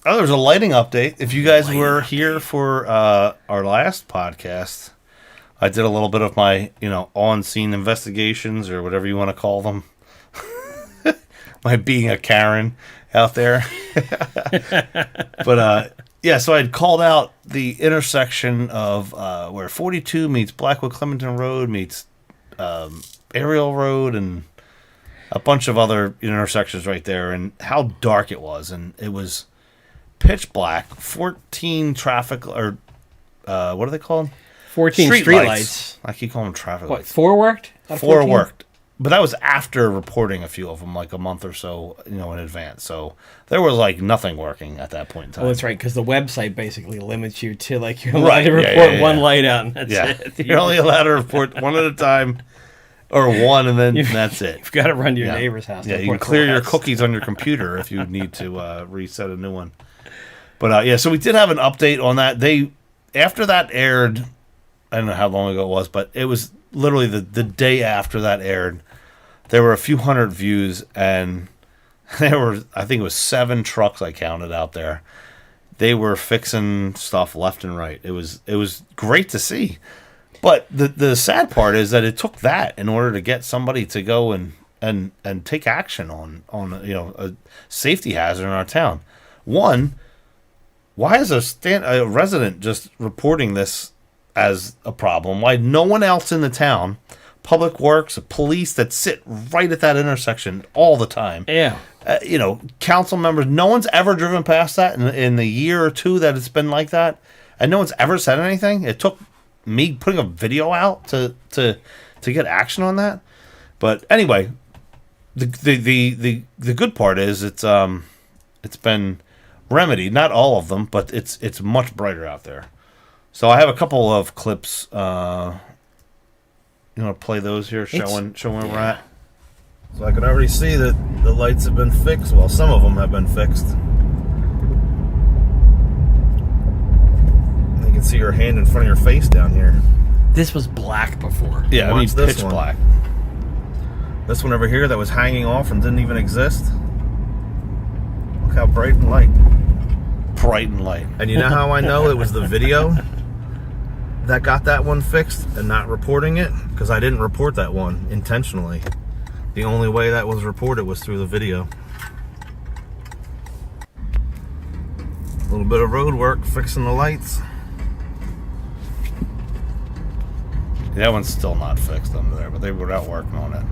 Oh, there's a lighting update. If you guys were here for our last podcast, I did a little bit of my, on-scene investigations or whatever you want to call them. My being a Karen out there. But, so I'd called out the intersection of where 42 meets Blackwood Clementon Road meets Ariel Road and a bunch of other intersections right there, and how dark it was. And it was pitch black, 14 traffic, or what are they called? 14 street lights. I keep calling them traffic What, lights. 4 worked? Four worked. But that was after reporting a few of them, like a month or so, in advance. So there was like nothing working at that point in time. Oh, that's right, because the website basically limits you to like you're allowed to report one light out, and that's it. You're only allowed to report one at a time, or one, and then that's it. You've got to run to your neighbor's house. Yeah, you can clear your cookies on your computer if you need to reset a new one. But so we did have an update on that. After that aired, I don't know how long ago it was, but it was literally the day after that aired. There were a few hundred views, and there were, I think it was 7 trucks I counted out there. They were fixing stuff left and right. It was great to see. But the sad part is that it took that in order to get somebody to go and take action on a safety hazard in our town. One, why is a resident just reporting this as a problem? Why no one else in the town, Public Works, police that sit right at that intersection all the time? Yeah. Council members, no one's ever driven past that in the year or two that it's been like that, and no one's ever said anything. It took me putting a video out to get action on that. But anyway, the good part is it's been remedied. Not all of them, but it's much brighter out there. So I have a couple of clips. You want to play those here, showing where we're at? So I can already see that the lights have been fixed. Well, some of them have been fixed. You can see your hand in front of your face down here. This was black before. Yeah, Watch pitch black. This one over here that was hanging off and didn't even exist. Look how bright and light. Bright and light. And you know how I know it was the video that got that one fixed and not reporting it? Because I didn't report that one intentionally. The only way that was reported was through the video. A little bit of road work, fixing the lights. That one's still not fixed under there, but they were out working on it.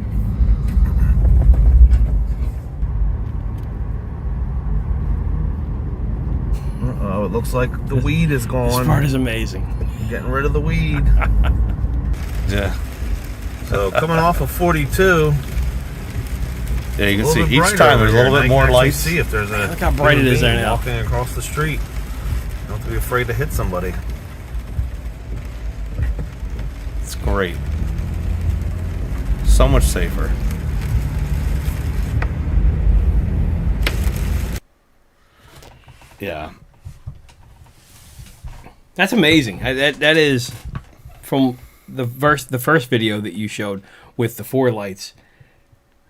Uh-oh, it looks like the weed is gone. This part is amazing. Getting rid of the weed. Yeah. So coming off of 42. Yeah, you can see each time there's a little bit more light. See if there's a look how bright it is there now. Walking across the street. You don't have to be afraid to hit somebody. It's great. So much safer. Yeah. That's amazing. That is from the first video that you showed with the 4 lights.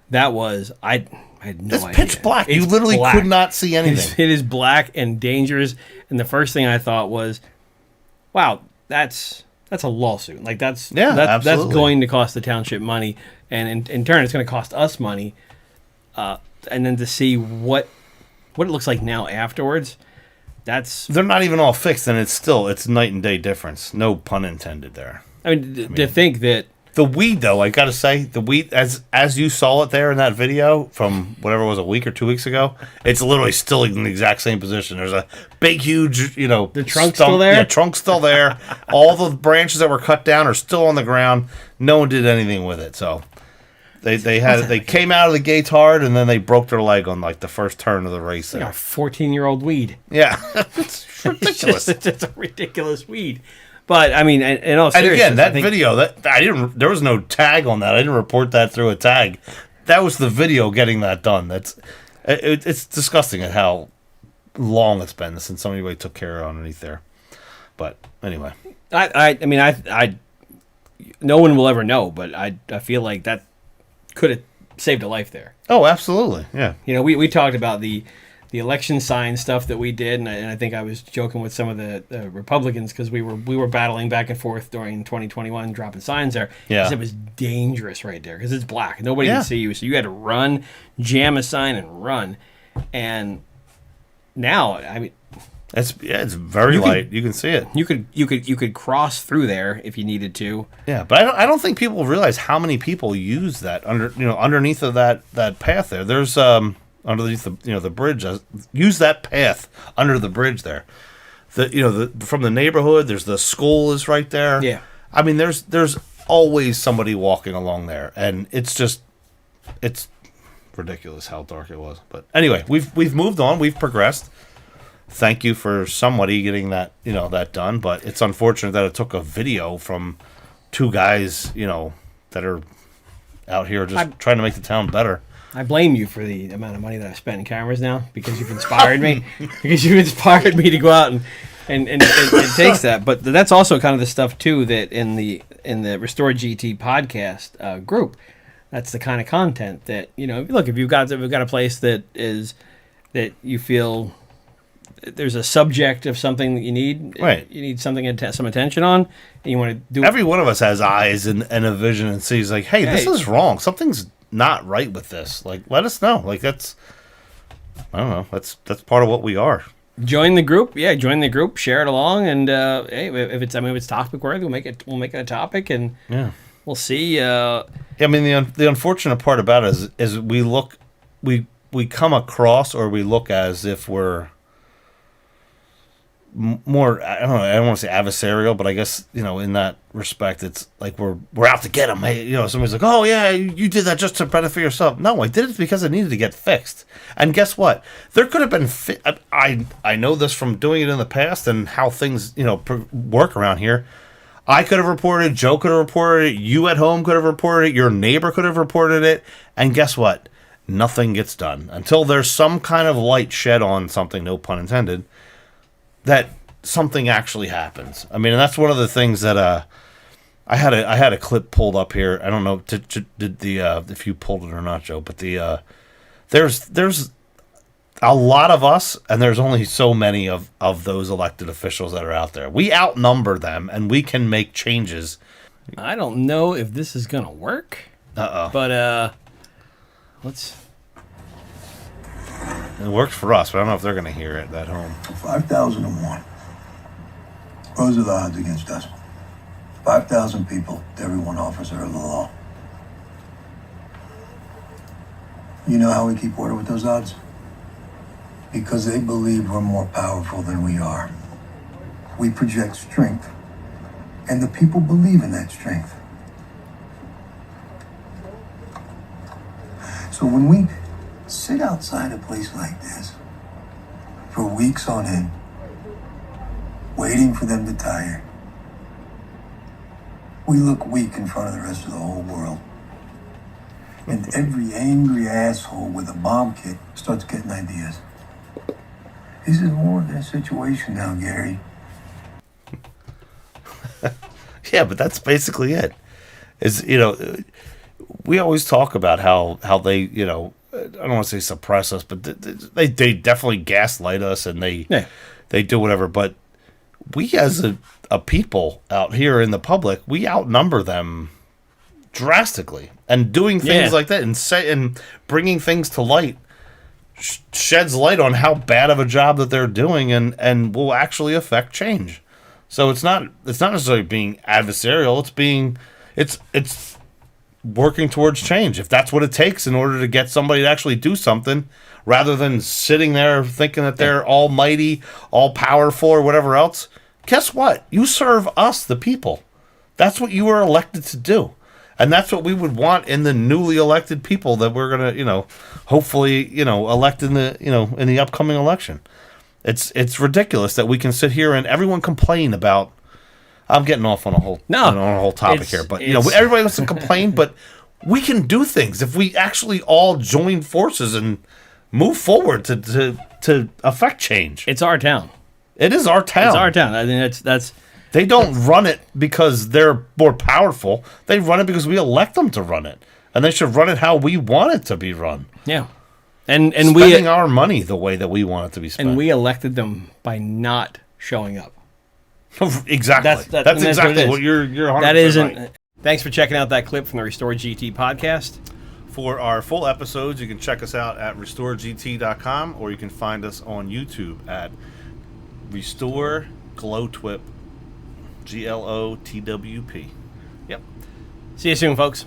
That was I had no idea. It's pitch black. You literally could not see anything. It is black and dangerous. And the first thing I thought was, "Wow, that's a lawsuit. Like that's going to cost the township money, and in turn, it's going to cost us money." And then to see what it looks like now afterwards. They're not even all fixed, and it's night and day difference. No pun intended there. I mean, to think that the weed, though, I gotta say, the weed as you saw it there in that video from whatever it was a week or 2 weeks ago, it's literally still in the exact same position. There's a big, huge, the trunk's still there. Yeah, trunk's still there. All the branches that were cut down are still on the ground. No one did anything with it, so. They came out of the gates hard, and then they broke their leg on like the first turn of the race. Like a 14-year-old weed. Yeah, it's ridiculous. It's a ridiculous weed. But I mean, in all seriousness, and again, that video there was no tag on that. I didn't report that through a tag. That was the video getting that done. It's disgusting at how long it's been since somebody really took care of underneath there. But anyway, I no one will ever know, but I feel like that could have saved a life there. Oh, absolutely. Yeah. We talked about the the election sign stuff that we did, and I think I was joking with some of the Republicans because we were battling back and forth during 2021, dropping signs there. Yeah, it was dangerous right there because it's black, nobody can see you, so you had to run, jam a sign, and run. And now, I mean, it's very light. You can see it. You could cross through there if you needed to. Yeah, but I don't think people realize how many people use that underneath of that path there. There's underneath the bridge. Use that path under the bridge there. From the neighborhood, there's the school is right there. Yeah, I mean there's always somebody walking along there, and it's ridiculous how dark it was. But anyway, we've moved on. We've progressed. Thank you for somebody getting that that done, but it's unfortunate that it took a video from two guys that are out here just trying to make the town better. I blame you for the amount of money that I've spent in cameras now because you've inspired me. Because you've inspired me to go out and it takes that. But that's also kind of the stuff too that in the Restore GT podcast group, that's the kind of content that look, if we've got a place that you feel there's a subject of something that you need, right? You need something some attention on, and you want to do. Every one of us has eyes and a vision and sees like, hey, this is wrong. Something's not right with this. Like, let us know. Like that's, I don't know. That's part of what we are. Join the group. Yeah, join the group. Share it along, and hey, if it's topic worthy, we'll make it a topic, and we'll see. Yeah, I mean the unfortunate part about it is we come across or we look as if we're more, I don't want to say adversarial, but I guess in that respect it's like we're out to get them. Hey, somebody's like, oh yeah, you did that just to benefit yourself. No, I did it because it needed to get fixed. And guess what? There could have been I know this from doing it in the past and how things work around here. I could have reported it, Joe could have reported it, you at home could have reported it, your neighbor could have reported it, and guess what? Nothing gets done until there's some kind of light shed on something, no pun intended, that something actually happens. I mean, and that's one of the things that I had a clip pulled up here. I don't know if you pulled it or not, Joe, but there's a lot of us, and there's only so many of those elected officials that are out there. We outnumber them, and we can make changes. I don't know if this is gonna work. But let's. It works for us, but I don't know if they're going to hear it at home. 5,001. Those are the odds against us. 5,000 people to every one officer of the law. You know how we keep order with those odds? Because they believe we're more powerful than we are. We project strength, and the people believe in that strength. So when we sit outside a place like this for weeks on end, waiting for them to tire, we look weak in front of the rest of the whole world. And every angry asshole with a bomb kit starts getting ideas. This is more than a situation now, Gary. Yeah, but that's basically it. We always talk about how they, I don't want to say suppress us, but they definitely gaslight us and they do whatever. But we as a people out here in the public, we outnumber them drastically. And doing things like that and bringing things to light sheds light on how bad of a job that they're doing and will actually affect change. So it's not necessarily being adversarial. It's working towards change, if that's what it takes in order to get somebody to actually do something, rather than sitting there thinking that they're almighty, all powerful, or whatever else. Guess what? You serve us, the people. That's what you were elected to do, and that's what we would want in the newly elected people that we're gonna, hopefully, elect in the upcoming election. It's ridiculous that we can sit here and everyone complain about. I'm getting off on a whole topic here, but everybody wants to complain, but we can do things if we actually all join forces and move forward to affect change. It's our town. It is our town. It's our town. I mean, that's. They don't run it because they're more powerful. They run it because we elect them to run it, and they should run it how we want it to be run. Yeah. And spending our money the way that we want it to be spent. And we elected them by not showing up. Exactly. That's exactly what you're 100% that isn't. Right. Thanks for checking out that clip from the Restore GT podcast. For our full episodes, you can check us out at restoregt.com, or you can find us on YouTube at Restore Glowtwip, GLOTWP. Yep. See you soon, folks.